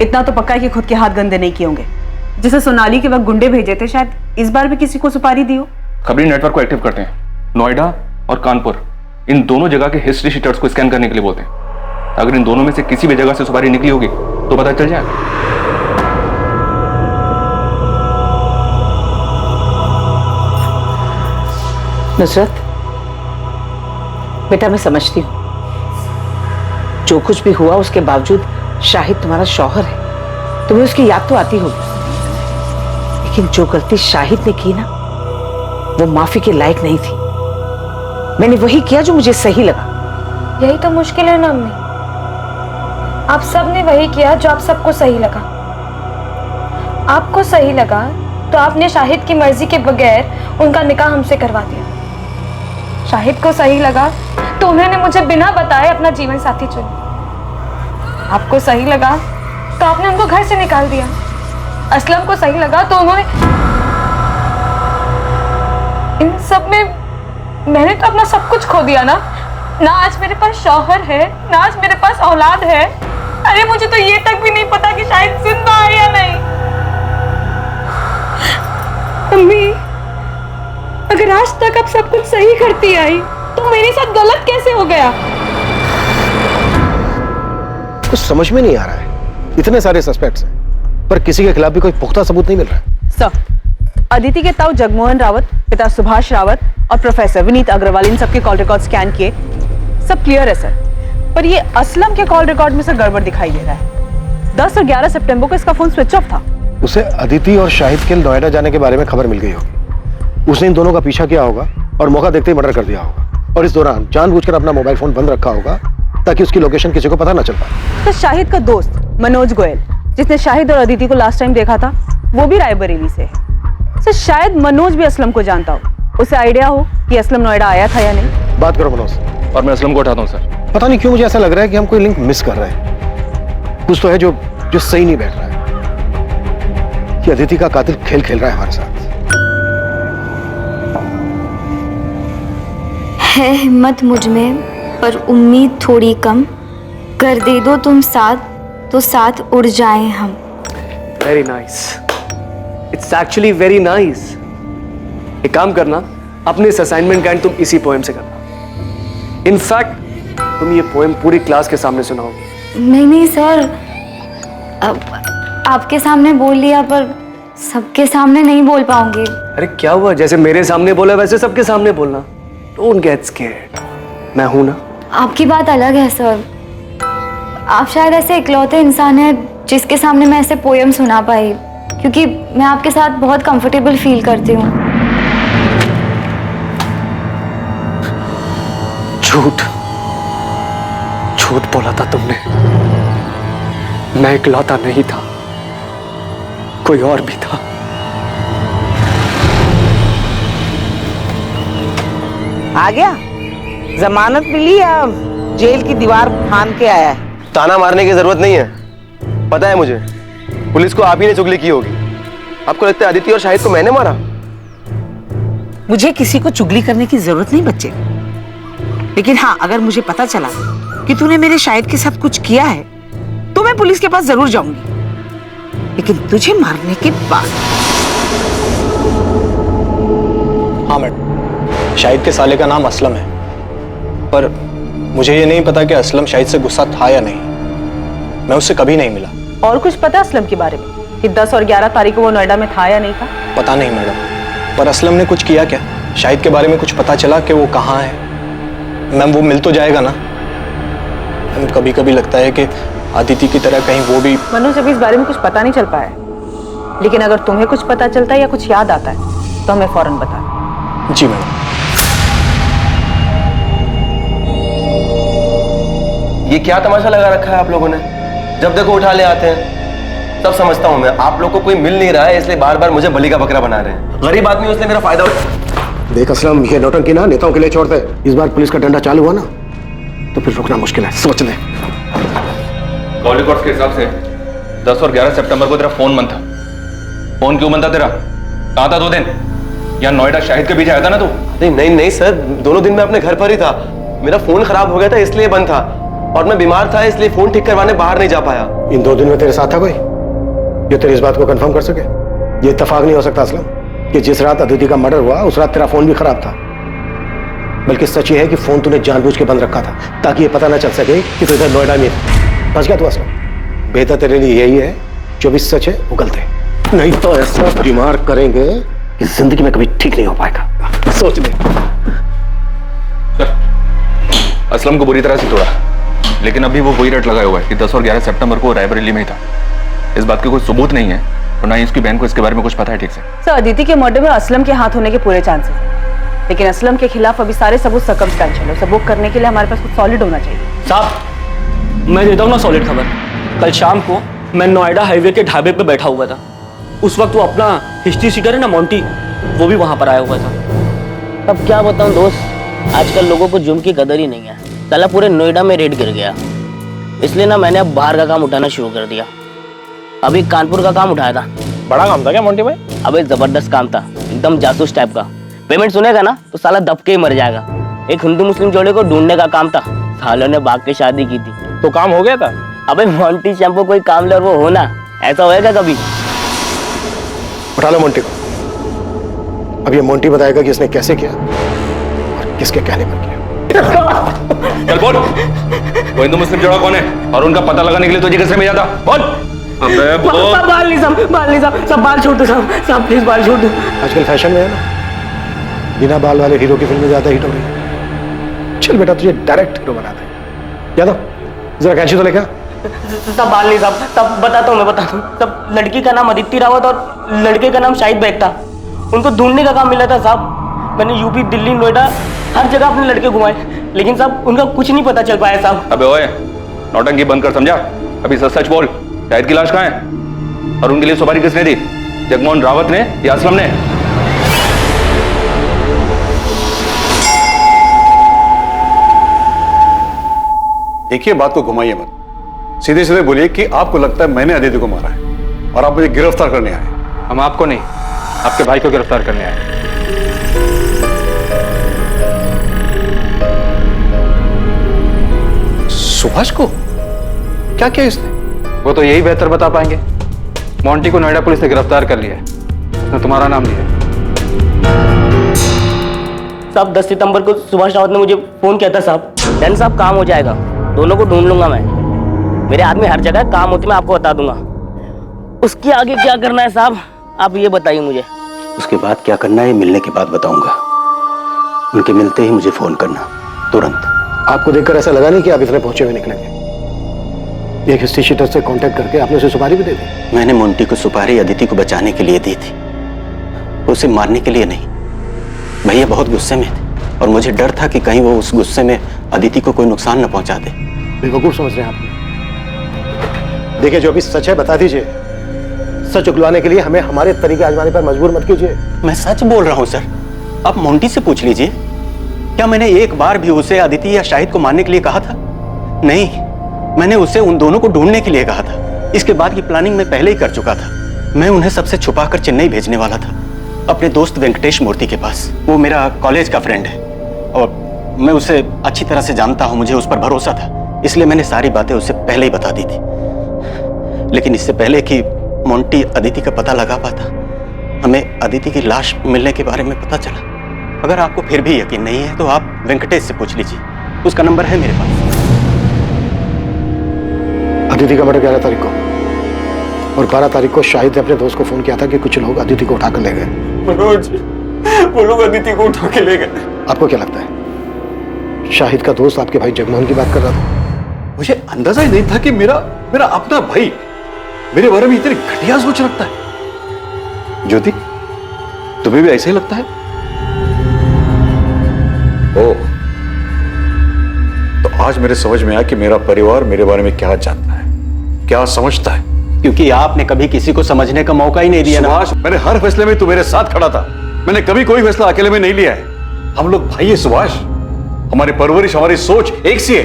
इतना तो पक्का है कि खुद के हाथ गंदे नहीं किए होंगे। जैसे सोनाली के वक्त गुंडे भेजे थे, शायद इस बार भी किसी को सुपारी दी हो। खबरी नेटवर्क को एक्टिव करते हैं, नोएडा और कानपुर, इन दोनों जगह के हिस्ट्री शीटर्स को स्कैन करने के लिए बोलते हैं। अगर इन दोनों में से किसी भी जगह से सुपारी निकली होगी तो पता चल जाएगा। नुसरत, बेटा मैं समझती हूँ जो कुछ भी हुआ उसके बावजूद शाहिद तुम्हारा शौहर है, तुम्हें उसकी याद तो आती होगी, लेकिन जो गलती शाहिद ने की ना वो माफी के लायक नहीं थी। मैंने वही किया जो मुझे सही लगा। यही तो मुश्किल है ना अम्मी, आप सब ने वही किया जो आप सबको सही लगा। आपको सही लगा तो आपने शाहिद की मर्जी के बगैर उनका निकाह हमसे करवा दिया। शाहिद को सही लगा तो उन्होंने मुझे बिना बताए अपना जीवन साथी चुना। आपको सही लगा तो आपने उनको घर से निकाल दिया। असलम को सही लगा तो उन्होंने, इन सब में मैंने तो अपना सब कुछ खो दिया ना। ना आज मेरे पास शौहर है, ना आज मेरे पास औलाद है। अरे मुझे तो ये तक भी नहीं पता कि शायद जिंदा है या नहीं। अम्मी, अगर आज तक अब सब कुछ सही करती आई तो मेरे साथ गलत कैसे हो गया? कुछ समझ में नहीं आ रहा है। इतने सारे सस्पेक्ट्स हैं, पर किसी के खिलाफ भी कोई पुख्ता सबूत नहीं मिल रहा है। सर, अदिति के ताऊ जगमोहन रावत, पिता सुभाष रावत और प्रोफेसर विनीत अग्रवाल, इन सबके कॉल रिकॉर्ड स्कैन किए, सब क्लियर है सर। पर ये असलम के कॉल रिकॉर्ड में से गड़बड़ दिखाई दे रहा है। 10 और 11 सितंबर को इसका फोन स्विच ऑफ था। उसे अदिति और शाहिद के नोएडा जाने के बारे में खबर मिल गई होगी। उसने इन दोनों का पीछा किया होगा और मौका देखते ही मर्डर कर दिया होगा, और इस दौरान जानबूझकर अपना मोबाइल फोन बंद रखा होगा ताकि उसकी लोकेशन किसी को पता न चल पाए। तो शाहिद का दोस्त मनोज गोयल, जिसने शाहिद और अदिति को लास्ट टाइम देखा था, वो भी रायबरेली से है। सर, शायद मनोज भी असलम को जानता हो, उसे आइडिया हो कि असलम नोएडा आया था या नहीं। बात करो मनोज। और मैं असलम को उठाता हूँ सर। पता नहीं क्यों मुझे ऐसा लग रहा है कि हम कोई लिंक मिस कर रहे हैं। कुछ तो है जो सही नहीं बैठ रहा है। कि अदिति का कातिल खेल खेल रहा है हमारे साथ। है हिम्मत मुझ में पर उम्मीद थोड़ी कम, कर दे दो तुम साथ तो साथ उड़ जाएं हम। Very nice, it's actually very nice. एक काम करना, अपने इस असाइनमेंट का एंड तुम इसी पोएम से करना। इनफैक्ट तुम ये पोएम पूरी क्लास के सामने सुनाओगे। नहीं सर, अब आपके सामने बोल लिया पर सबके सामने नहीं बोल पाऊंगी। अरे क्या हुआ, जैसे मेरे सामने बोला वैसे सबके सामने बोलना। डोंट गेट स्कैर्ड, मैं हूं ना। आपकी बात अलग है सर। आप शायद ऐसे इकलौते इंसान हैं जिसके सामने मैं ऐसे पोयम सुना पाई, क्योंकि मैं आपके साथ बहुत कंफर्टेबल फील करती हूँ। झूठ झूठ बोला था तुमने। मैं इकलौता नहीं था, कोई और भी था। आ गया? जमानत मिली या जेल की दीवार फांद के आया है? ताना मारने की जरूरत नहीं है, पता है मुझे। पुलिस को आप ही ने चुगली की होगी। आपको लगता है अदिति और शाहिद को मैंने मारा? मुझे किसी को चुगली करने की जरूरत नहीं बच्चे, लेकिन हाँ, अगर मुझे पता चला कि तूने मेरे शाहिद के साथ कुछ किया है तो मैं पुलिस के पास जरूर जाऊंगी, लेकिन तुझे मारने के बाद। हाँ मैडम, शाहिद के साले का नाम असलम है, पर मुझे ये नहीं पता कि असलम शाहिद से गुस्सा था या नहीं। मैं उससे कभी नहीं मिला। और कुछ पता असलम के बारे में कि 10 और 11 तारीख को वो नोएडा में था या नहीं था? पता नहीं मैडम, पर असलम ने कुछ किया क्या? शाहिद के बारे में कुछ पता चला कि वो कहाँ है? मैम, वो मिल तो जाएगा ना? कभी कभी लगता है कि अदिति की तरह कहीं वो भी। मनोज, अभी इस बारे में कुछ पता नहीं चल पाया, लेकिन अगर तुम्हें कुछ पता चलता है या कुछ याद आता है तो हमें फौरन बता। जी मैडम। ये क्या तमाशा लगा रखा है आप लोगों ने? जब देखो उठा ले आते हैं। सब समझता हूं मैं, आप लोग को कोई मिल नहीं रहा है इसलिए बार बार मुझे बलि का बकरा बना रहे हैं। गरीब आदमी उसने मेरा फायदा देख असलम, ये नौटंकी ना नेताओं के लिए छोड़ दे। इस बार पुलिस का डंडा चालू हुआ ना तो फिर रुकना मुश्किल है, सोच ले। कॉल रिकॉर्ड्स के हिसाब से 10 और 11 सितंबर को तेरा फोन बंद था। फोन क्यों बंद था तेरा? कहाँ था 2 दिन? यहाँ नोएडा शाहिद के पीछे आया था ना तू? नहीं सर, दोनों दिन मैं अपने घर पर ही था। मेरा फोन खराब हो गया था इसलिए बंद था, और मैं बीमार था इसलिए फोन ठीक करवाने बाहर नहीं जा पाया। इन 2 दिन में तेरे साथ था कोई जो तेरी इस बात को कंफर्म कर सके? ये इत्तेफाक नहीं हो सकता असलम कि जिस रात अदिति का मर्डर हुआ उस रात तेरा फोन भी खराब था। बल्कि सच ये है कि फोन तूने जानबूझ के बंद रखा था ताकि ये पता ना चल सके कि तू इधर नोएडा में फंस गया। तू असलम, बेहतर तेरे लिए यही है जो भी सच है वो गलत है, नहीं तो ऐसा बीमार करेंगे कि जिंदगी में कभी ठीक नहीं हो पाएगा। सोच ले। असलम को बुरी तरह से तोड़ा, लेकिन अभी वो वही रट लगाया हुआ है कि 10 और 11 सितंबर को रायबरेली में ही था। इस बात के कोई सबूत नहीं है और ना ही उसकी बहन को इसके बारे में कुछ पता है ठीक से। सर, अदिति के मर्डर में असलम के हाथ होने के पूरे चांसेस हैं, लेकिन असलम के खिलाफ अभी सारे सबूत सर्कमस्टेंशियल है। उसे बुक करने के लिए हमारे पास कुछ सॉलिड होना चाहिए। साहब, मैं देता हूँ ना सॉलिड खबर। कल शाम को मैं नोएडा हाईवे के ढाबे पे बैठा हुआ था। उस वक्त वो अपना हिस्ट्री सीटर है ना मोंटी, वो भी वहां पर आया हुआ था। अब क्या बताऊं दोस्त, आजकल लोगों को जुर्म की कदर ही नहीं है। साला पूरे नोएडा में रेड गिर गया, इसलिए ना मैंने अब बाहर का काम उठाना शुरू कर दिया। अभी कानपुर का काम उठाया था। बड़ा काम था क्या मोंटी भाई? अबे जबरदस्त काम था, एकदम जासूस टाइप का। पेमेंट सुनेगा ना तो साला दब के ही मर जाएगा। एक हिंदू मुस्लिम जोड़े को ढूंढने का काम था, सालों ने भाग के शादी की थी। तो काम हो गया था? अबे मोंटी शैम्पू कोई काम ले और वो होना, ऐसा होएगा कभी? उठा लो मोंटी को। अब ये मोंटी बताएगा कि इसने कैसे किया और किसके कहने पर किया। चल बोल, वो हिंदू मुस्लिम जोड़ा कौन है और उनका पता लगाने के लिए तुझे किसने भेजा था? बोल। अबे बोल। बाल नहीं साहब, सब बाल छोड़ दो साहब प्लीज बाल छोड़ दो। आजकल फैशन में है ना, बिना बाल वाले हीरो की फिल्में ज्यादा हिट हो रही है। चल बेटा, तुझे डायरेक्ट हीरो बनाते हैं। यादव, जरा कैंची तो लेकर। सब बाल नहीं साहब, सब बताता हूँ मैं बताता हूँ। सब लड़की का नाम अदिति रावत और लड़के का नाम शाहिद बेग था। उनको ढूंढने का काम मिला था साहब। मैंने यूपी, दिल्ली, नोएडा हर जगह अपने लड़के घुमाए, लेकिन साहब उनका कुछ नहीं पता चल पाया साहब। अबे ओए, नौटंकी बंद कर, समझा? अभी सच सच बोल, शाहिद की लाश कहाँ है और उनके लिए सुपारी किसने दी? जगमोहन रावत ने या असलम ने? देखिए, बात को घुमाइए मत, सीधे सीधे बोलिए कि आपको लगता है मैंने अदिति को मारा है और आप मुझे गिरफ्तार करने आए। हम आपको नहीं, आपके भाई को गिरफ्तार करने आए। सुभाष को क्या किया इसने? वो तो यही बेहतर बता पाएंगे। मोंटी को नोएडा पुलिस ने गिरफ्तार कर लिया है, उसने तुम्हारा नाम लिया। साहब 10 सितंबर को सुभाष रावत ने मुझे फोन किया था साहब। डन साहब, काम हो जाएगा, दोनों को ढूंढ लूंगा मैं। मेरे आदमी हर जगह काम होती, मैं आपको बता दूंगा। उसके आगे क्या करना है साहब, आप ये बताइए मुझे। उसके बाद क्या करना है मिलने के बाद बताऊंगा। उनके मिलते ही मुझे फोन करना, तुरंत। आपको देखकर ऐसा लगा नहीं कि आप इतने पहुंचे हुए निकलेंगे। एक हिस्ट्री शीटर से कांटेक्ट करके आपने उसे सुपारी भी दे दी। मैंने मोंटी को सुपारी अदिति को बचाने के लिए दी थी, उसे मारने के लिए नहीं। भैया बहुत गुस्से में थे और मुझे डर था कि कहीं वो उस गुस्से में अदिति को कोई नुकसान न पहुंचा दे। बेवकूफ समझ रहे हैं आप। देखिए, जो भी सच है बता दीजिए। सच उगलवाने के लिए हमें हमारे तरीके आजमाने पर मजबूर मत कीजिए। मैं सच बोल रहा हूं सर, आप मोंटी से पूछ लीजिए। क्या मैंने एक बार भी उसे अदिति या शाहिद को मारने के लिए कहा था? नहीं, मैंने उसे उन दोनों को ढूंढने के लिए कहा था। इसके बाद की प्लानिंग मैं पहले ही कर चुका था। मैं उन्हें सबसे छुपाकर चेन्नई भेजने वाला था, अपने दोस्त वेंकटेश मूर्ति के पास। वो मेरा कॉलेज का फ्रेंड है और मैं उसे अच्छी तरह से जानता हूं, मुझे उस पर भरोसा था, इसलिए मैंने सारी बातें उसे पहले ही बता दी थी। लेकिन इससे पहले कि मोंटी अदिति का पता लगा पाता, हमें अदिति की लाश मिलने के बारे में पता चला। अगर आपको फिर भी यकीन नहीं है तो आप वेंकटेश से पूछ लीजिए, उसका नंबर है मेरे पास। अदिति का मर्डर 11 तारीख को और 12 तारीख को शाहिद ने अपने दोस्त को फोन किया था कि कुछ लोग अदिति को उठाकर ले गए। मनोज, वो लोग अदिति को उठा के ले गए। आपको क्या लगता है शाहिद का दोस्त आपके भाई जगमोहन की बात कर रहा था? मुझे अंदाजा ही नहीं था कि मेरा अपना भाई मेरे बारे में इतनी घटिया सोच रखता है। ज्योति, तुम्हें भी ऐसा ही लगता है? ओह, तो आज मेरे समझ में आया कि मेरा परिवार मेरे बारे में क्या जानता है, क्या समझता है। क्योंकि आपने कभी किसी को समझने का मौका ही नहीं दिया ना। सुभाष, मैंने हर फैसले में तू मेरे साथ खड़ा था। मैंने कभी कोई फैसला अकेले में नहीं लिया है। हम लोग भाई है सुभाष, हमारी परवरिश, हमारी सोच एक सी है।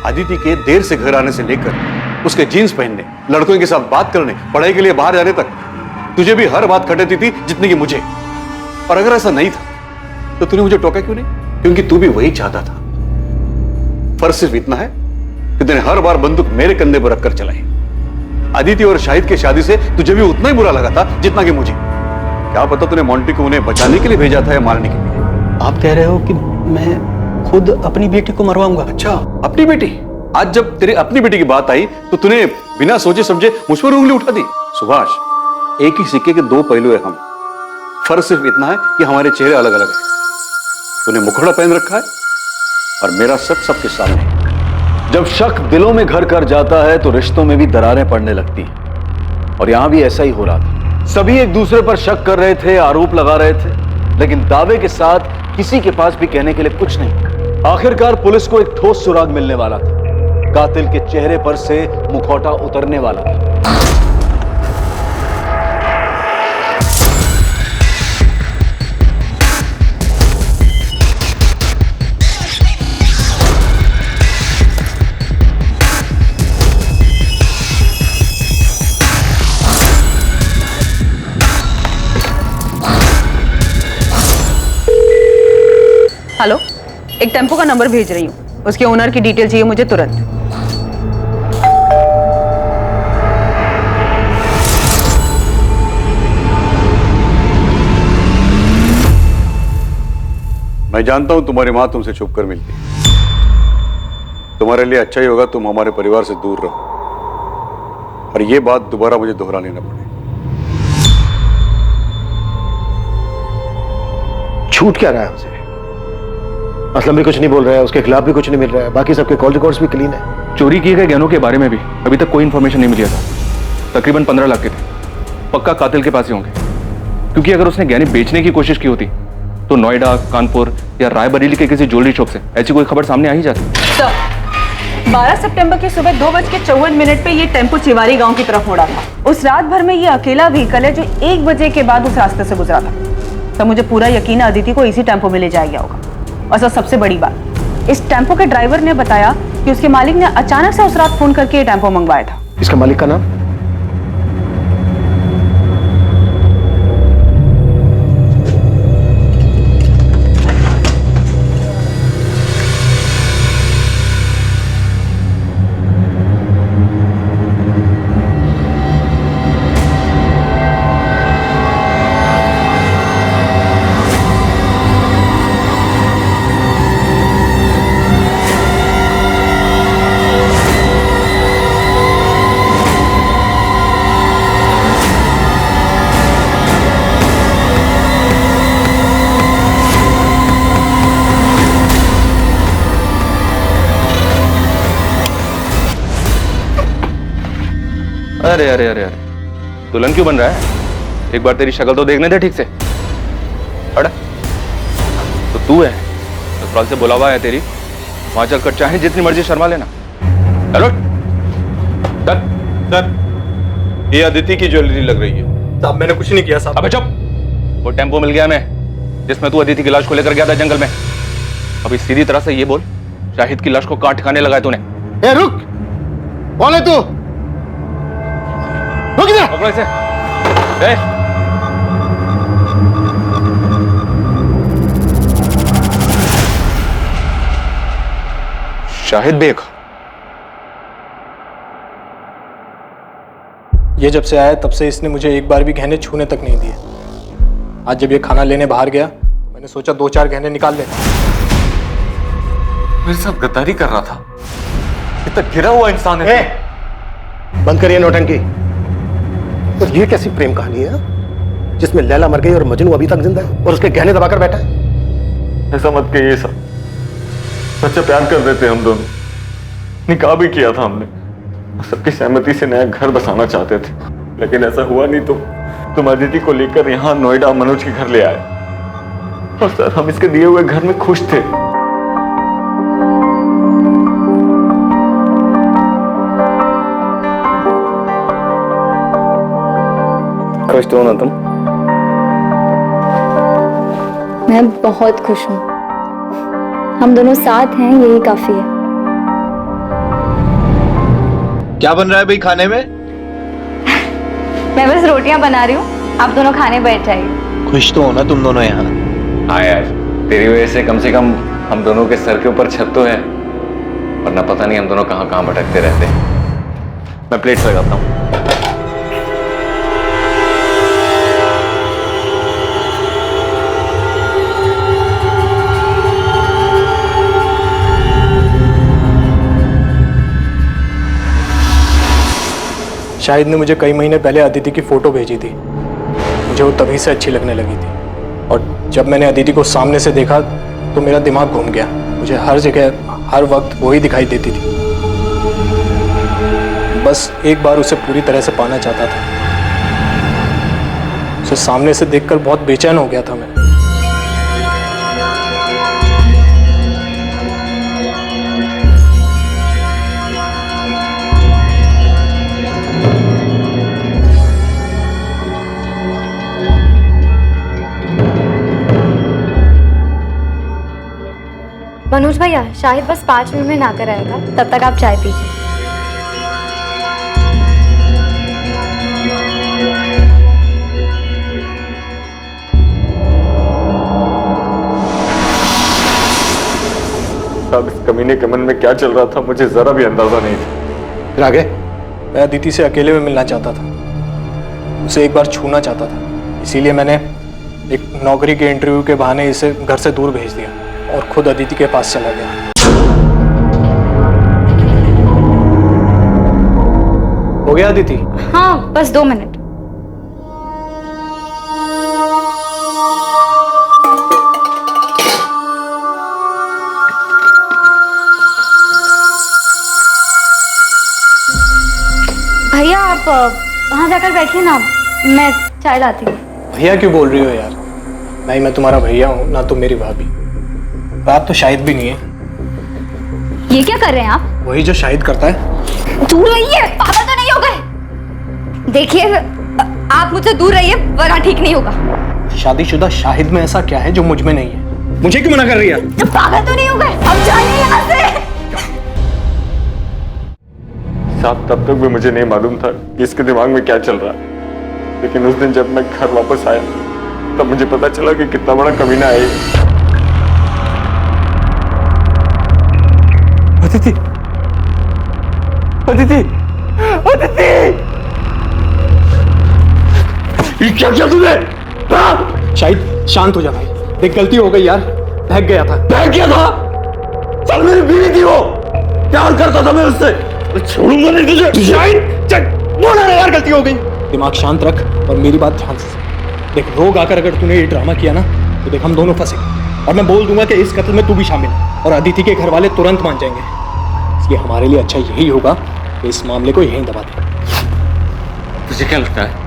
अदिति के देर से घर आने से लेकर उसके जीन्स पहनने, लड़कों के साथ बात करने, पढ़ाई के लिए बाहर जाने तक तुझे भी हर बात खटेती थी जितनी कि मुझे। और अगर ऐसा नहीं था तो तूने मुझे टोका क्यों नहीं? क्योंकि तू भी वही चाहता था। फर्क सिर्फ इतना है कि तूने हर बार बंदूक मेरे कंधे पर रखकर चलाई। अदिति और शाहिद की शादी से तुझे भी उतना ही बुरा लगा था जितना कि मुझे। क्या पता तूने मोंटी को उन्हें बचाने के लिए भेजा था या मारने के लिए। आप कह रहे हो कि मैं खुद अपनी बेटी को मरवाऊंगा? अच्छा, अपनी बेटी? आज जब तेरी अपनी बेटी की बात आई तो तूने बिना सोचे समझे मुझ पर उंगली उठा दी। सुभाष, एक ही सिक्के के दो पहलू है हम। फर्क सिर्फ इतना है कि हमारे चेहरे अलग अलग हैं। तूने मुखड़ा पहन रखा है और मेरा सच सबके सामने है। जब शक दिलों में घर कर जाता है तो रिश्तों में भी दरारें पड़ने लगती हैं। और यहां भी ऐसा ही हो रहा था। सभी एक दूसरे पर शक कर रहे थे, आरोप लगा रहे थे, लेकिन दावे के साथ किसी के पास भी कहने के लिए कुछ नहीं। आखिरकार पुलिस को एक ठोस सुराग मिलने वाला था। कातिल के चेहरे पर से मुखौटा उतरने वाला था। हेलो, एक टेम्पो का नंबर भेज रही हूँ, उसके ओनर की डिटेल चाहिए मुझे तुरंत। मैं जानता हूं तुम्हारी मां तुमसे छुप कर मिलती है, तुम्हारे लिए अच्छा ही होगा तुम हमारे परिवार से दूर रहो और ये बात दोबारा मुझे दोहरानी न पड़े। छूट क्या रहा है हमसे? असलम भी कुछ नहीं बोल रहा है, उसके खिलाफ भी कुछ नहीं मिल रहा है, बाकी सबके कॉल रिकॉर्ड्स भी क्लीन है। चोरी किए गए गहनों के बारे में भी अभी तक कोई इंफॉर्मेशन नहीं मिली था। तकरीबन 15 लाख के थे, पक्का कातिल के पास ही होंगे, क्योंकि अगर उसने गहने बेचने की कोशिश की होती तो नोएडा, कानपुर या रायबरेली के किसी ज्वेलरी शॉप से ऐसी कोई खबर सामने आ ही जाती। 12 सितंबर की सुबह 2:54 पे ये टेम्पो चिवारी गांव की तरफ मुड़ा था। उस रात भर में ये अकेला व्हीकल है जो 1 बजे के बाद उस रास्ते से गुजरा था। तो मुझे पूरा यकीन है अदिति को इसी टेम्पो में ले जाया गया होगा। और सर सबसे बड़ी बात, इस टेम्पो के ड्राइवर ने बताया कि उसके मालिक ने अचानक से उस रात फोन करके ये टेम्पो मंगवाया था। इसका मालिक का नाम? अरे अरे अरे अरे, दुल्हन क्यों बन रहा है? एक बार तेरी शक्ल तो देखने दे ठीक से। अड़ा तो तू है, ससुराल से बुलावा है तेरी, वहां चलकर चाहे जितनी मर्जी शर्मा लेना। चलो सर, ये अदिति की ज्वेलरी लग रही है। साहब मैंने कुछ नहीं किया साहब। अबे चुप, वो टेम्पो मिल गया हमें जिसमें तू अदिति की लाश को लेकर गया था जंगल में। अभी सीधी तरह से ये बोल, शाहिद की लाश को काट खाने लगा है तूने? ए रुक, कौन है तू? रुक इधर। पकड़ो इसे। शाहिद बेग, ये जब से आया तब से इसने मुझे एक बार भी गहने छूने तक नहीं दिए। आज जब ये खाना लेने बाहर गया, मैंने सोचा 2-4 गहने निकाल ले। मेरे साथ गद्दारी कर रहा था। इतना गिरा हुआ इंसान है। बंद करिए नौटंकी। तो ये कैसी प्रेम कहानी है जिसमें लैला मर गई और मजनू अभी तक जिंदा है और उसके गहने दबाकर बैठा है? ऐसा मत कहिए सब, सच्चा प्यार कर रहे थे हम दोनों, निकाह भी किया था हमने, सबकी सहमति से नया घर बसाना चाहते थे, लेकिन ऐसा हुआ नहीं। तो तुम अदिति को लेकर यहाँ नोएडा मनोज के घर ले आए और सर हम इसके दिए हुए घर में खुश थे। खुश तो हो ना तुम? मैं बहुत खुश हूँ। हम दोनों साथ हैं, यही काफी है। क्या बन रहा है भाई खाने में? मैं बस रोटियां बना रही हूँ, आप दोनों खाने बैठ जाइए। खुश तो हो ना तुम दोनों यहाँ? हाँ यार, तेरी वजह से कम हम दोनों के सर के ऊपर छत तो है, वरना पता नहीं हम दोनों कहाँ कहाँ भटकते रहते हैं। मैं प्लेट लगाता हूँ। शाहिद ने मुझे कई महीने पहले अदिति की फोटो भेजी थी। मुझे वो तभी से अच्छी लगने लगी थी और जब मैंने अदिति को सामने से देखा तो मेरा दिमाग घूम गया। मुझे हर जगह हर वक्त वो ही दिखाई देती थी। बस एक बार उसे पूरी तरह से पाना चाहता था। उसे सामने से देखकर बहुत बेचैन हो गया था मैं। मनोज भैया, शाहिद बस 5 मिनट में नहाकर आएगा, तब तक आप चाय पीजिए। अब इस कमीने के मन में क्या चल रहा था मुझे जरा भी अंदाजा नहीं था। फिर आगे? मैं अदिति से अकेले में मिलना चाहता था, उसे एक बार छूना चाहता था। इसीलिए मैंने एक नौकरी के इंटरव्यू के बहाने इसे घर से दूर भेज दिया और खुद अदिति के पास चला गया। गया अदिति? हाँ, बस 2 मिनट। भैया आप वहाँ जाकर बैठिए ना, मैं चाय लाती हूँ। भैया क्यों बोल रही हो यार? नहीं, मैं तुम्हारा भैया हूँ ना तुम मेरी भाभी। बात तो शाहिद भी नहीं है। ये क्या कर रहे हैं आप? वही जो शाहिद करता है। दूर रहिए, पागल तो नहीं हो गए? देखिए, आप मुझसे दूर रहिए वरना ठीक नहीं होगा। शादीशुदा शाहिद में ऐसा क्या है जो मुझ में नहीं है? मुझे क्यों मना कर रही है? पागल तो नहीं हो गए? अब जाइए यहाँ से। साहब, तब तक भी मुझे नहीं मालूम था कि इसके दिमाग में क्या चल रहा है, लेकिन उस दिन जब मैं घर वापस आया तब मुझे पता चला कि कितना बड़ा कमीना है ये। अदिति, अदिति, अदिति! ये क्या किया तूने? शाहिद शांत हो जा भाई, देख गलती हो गई यार, बहक गया था। बहक गया था? चल, मेरी बीवी थी वो, प्यार करता था मैं उससे, छोड़ूंगा नहीं तुझे। शाहिद, चल बोला ना यार, गलती हो गई। दिमाग शांत रख और मेरी बात ध्यान से सुन। देख, रोग आकर अगर तूने ये ड्रामा किया ना तो देख हम दोनों फंसेंगे, और मैं बोल दूंगा कि इस कत्ल में तू भी शामिल है, और अदिति के घर वाले तुरंत मान जाएंगे। इसलिए हमारे लिए अच्छा यही होगा कि इस मामले को यहीं दबा दे। तुझे क्या लगता है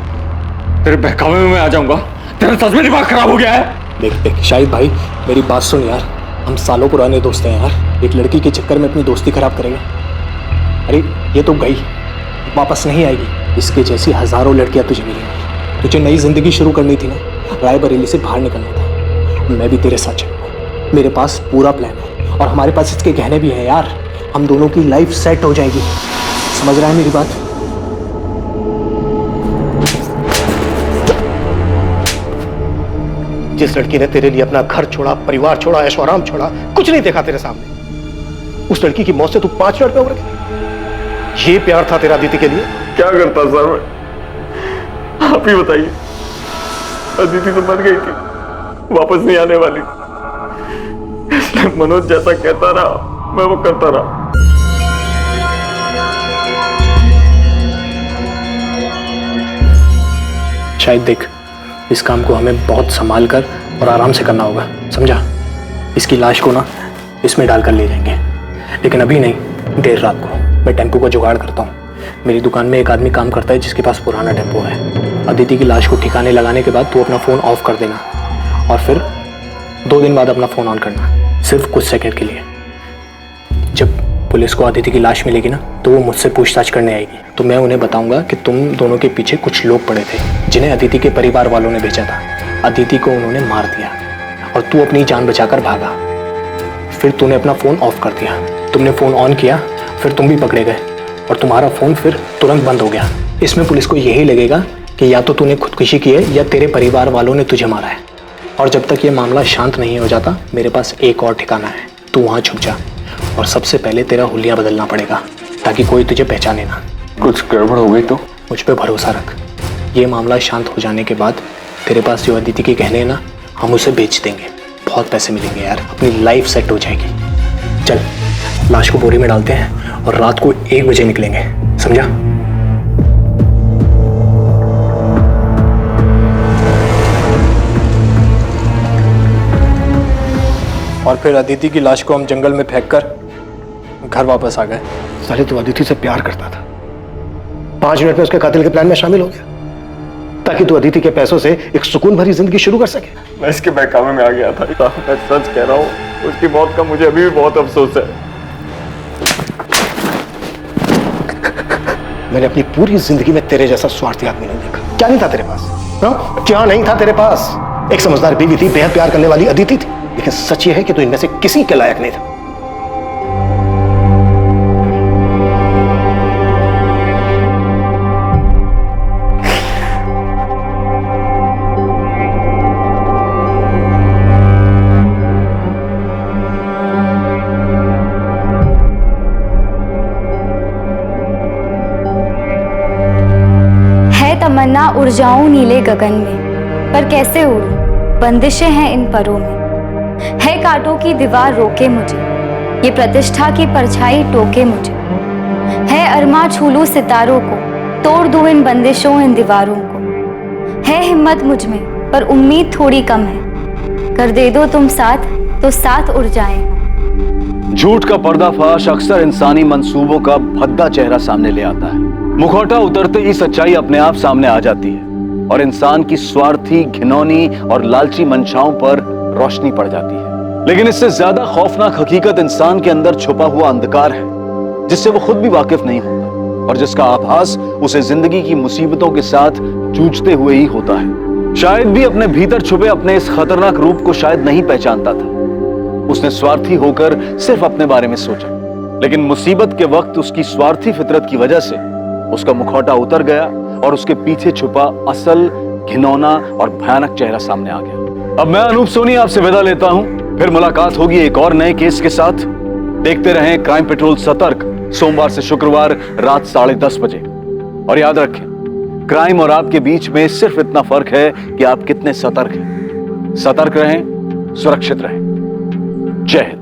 तेरे बहकावे में मैं आ जाऊंगा? तेरा सच में दिमाग खराब हो गया है? देख देख शाहिद भाई, मेरी बात सुन यार, हम सालों पुराने दोस्त हैं यार, एक लड़की के चक्कर में अपनी दोस्ती खराब करेगा? अरे ये तो गई, वापस नहीं आएगी। इसके जैसी हजारों लड़कियां तुझे मिलेंगी। तुझे नई जिंदगी शुरू करनी थी ना, रायबरेली से बाहर निकलना था। मैं भी तेरे साथ चलूंगा, मेरे पास पूरा प्लान है, और हमारे पास इसके गहने भी हैं यार। हम दोनों की लाइफ सेट हो जाएगी, समझ रहा है मेरी बात? जिस लड़की ने तेरे लिए अपना घर छोड़ा, परिवार छोड़ा, ऐशो आराम छोड़ा, कुछ नहीं देखा तेरे सामने, उस लड़की की मौत से तू 5 मिनट में उबर गया। ये प्यार था तेरा अदिति के लिए? क्या करता सर मैं, आप ही बताइए। अदिति तो मर गई थी, वापस नहीं आने वाली, इसलिए मनोज जैसा कहता रहा मैं वो करता रहा। शायद देख, इस काम को हमें बहुत संभाल कर और आराम से करना होगा, समझा? इसकी लाश को ना इसमें डालकर ले जाएंगे, लेकिन अभी नहीं, देर रात को। मैं टेम्पो का जुगाड़ करता हूँ। मेरी दुकान में एक आदमी काम करता है जिसके पास पुराना टेम्पो है। अदिति की लाश को ठिकाने लगाने के बाद तू अपना फ़ोन ऑफ कर देना, और फिर 2 दिन बाद अपना फ़ोन ऑन करना, सिर्फ कुछ सेकंड के लिए। जब पुलिस को अदिति की लाश मिलेगी ना तो वो मुझसे पूछताछ करने आएगी, तो मैं उन्हें बताऊंगा कि तुम दोनों के पीछे कुछ लोग पड़े थे जिन्हें अदिति के परिवार वालों ने भेजा था। अदिति को उन्होंने मार दिया और तू अपनी जान बचाकर भागा। फिर तूने अपना फ़ोन ऑफ कर दिया, तुमने फ़ोन ऑन किया, फिर तुम भी पकड़े गए और तुम्हारा फ़ोन फिर तुरंत बंद हो गया। इसमें पुलिस को यही लगेगा कि या तो तूने खुदकुशी की है या तेरे परिवार वालों ने तुझे मारा है। और जब तक ये मामला शांत नहीं हो जाता, मेरे पास एक और ठिकाना है, तू वहाँ छुप जा, और सबसे पहले तेरा हुलिया बदलना पड़ेगा ताकि कोई तुझे पहचाने ना। कुछ गड़बड़ हो गई तो? मुझ पे भरोसा रख, ये मामला शांत हो जाने के बाद तेरे पास जो अदिति के गहने हैं ना, हम उसे बेच देंगे, बहुत पैसे मिलेंगे यार, अपनी लाइफ सेट हो जाएगी। चल, लाश को बोरी में डालते हैं और रात को 1 बजे निकलेंगे, समझा? और फिर अदिति की लाश को हम जंगल में फेंककर घर वापस आ गए। साले तू अदिति से प्यार करता था, 5 मिनट में उसके कातिल के प्लान में शामिल हो गया ताकि तू अदिति के पैसों से एक सुकून भरी जिंदगी शुरू कर सके। मैं इसके बहकावे में आ गया था। मैं सच कह रहा हूँ, उसकी मौत का मुझे अभी भी बहुत अफसोस है। मैंने अपनी पूरी जिंदगी में तेरे जैसा स्वार्थी आदमी नहीं देखा। क्या नहीं था तेरे पास? हाँ? क्या नहीं था तेरे पास? एक समझदार बीवी थी, बेहद प्यार करने वाली अदिति थी, लेकिन सच ये है कि तू इनमें से किसी के लायक नहीं था। तमन्ना उड़ जाऊं नीले गगन में, पर कैसे उड़ूं, बंदिशें हैं इन परों में। है कांटों की दीवार रोके मुझे, ये प्रतिष्ठा की परछाई टोके मुझे। है अरमा छू लूं सितारों को, तोड़ दूं इन बंदिशों इन दीवारों को। है हिम्मत मुझ में पर उम्मीद थोड़ी कम है, कर दे दो तुम साथ तो साथ उड़ जाएं हम। झूठ का पर्दाफाश अक्सर इंसानी मंसूबों का भद्दा चेहरा सामने ले आता है। मुखौटा उतरते ही सच्चाई अपने आप सामने आ जाती है और इंसान की स्वार्थी, घिनौनी और लालची मंशाओं पर रोशनी पड़ जाती है। लेकिन इससे ज्यादा खौफनाक हकीकत इंसान के अंदर छुपा हुआ अंधकार है, जिससे वो खुद भी वाकिफ नहीं होता और जिसका आभास उसे जिंदगी की मुसीबतों के साथ जूझते हुए ही होता है। शायद भी अपने भीतर छुपे अपने इस खतरनाक रूप को शायद नहीं पहचानता था। उसने स्वार्थी होकर सिर्फ अपने बारे में सोचा, लेकिन मुसीबत के वक्त उसकी स्वार्थी फितरत की वजह से उसका मुखौटा उतर गया और उसके पीछे छुपा असल, घिनौना और भयानक चेहरा सामने आ गया। अब मैं अनूप सोनी आपसे विदा लेता हूं, फिर मुलाकात होगी एक और नए केस के साथ। देखते रहें क्राइम पेट्रोल सतर्क, सोमवार से शुक्रवार रात 10:30 बजे। और याद रखें, क्राइम और आपके बीच में सिर्फ इतना फर्क है कि आप कितने सतर्क हैं। सतर्क रहें, सुरक्षित रहें। जय हिंद।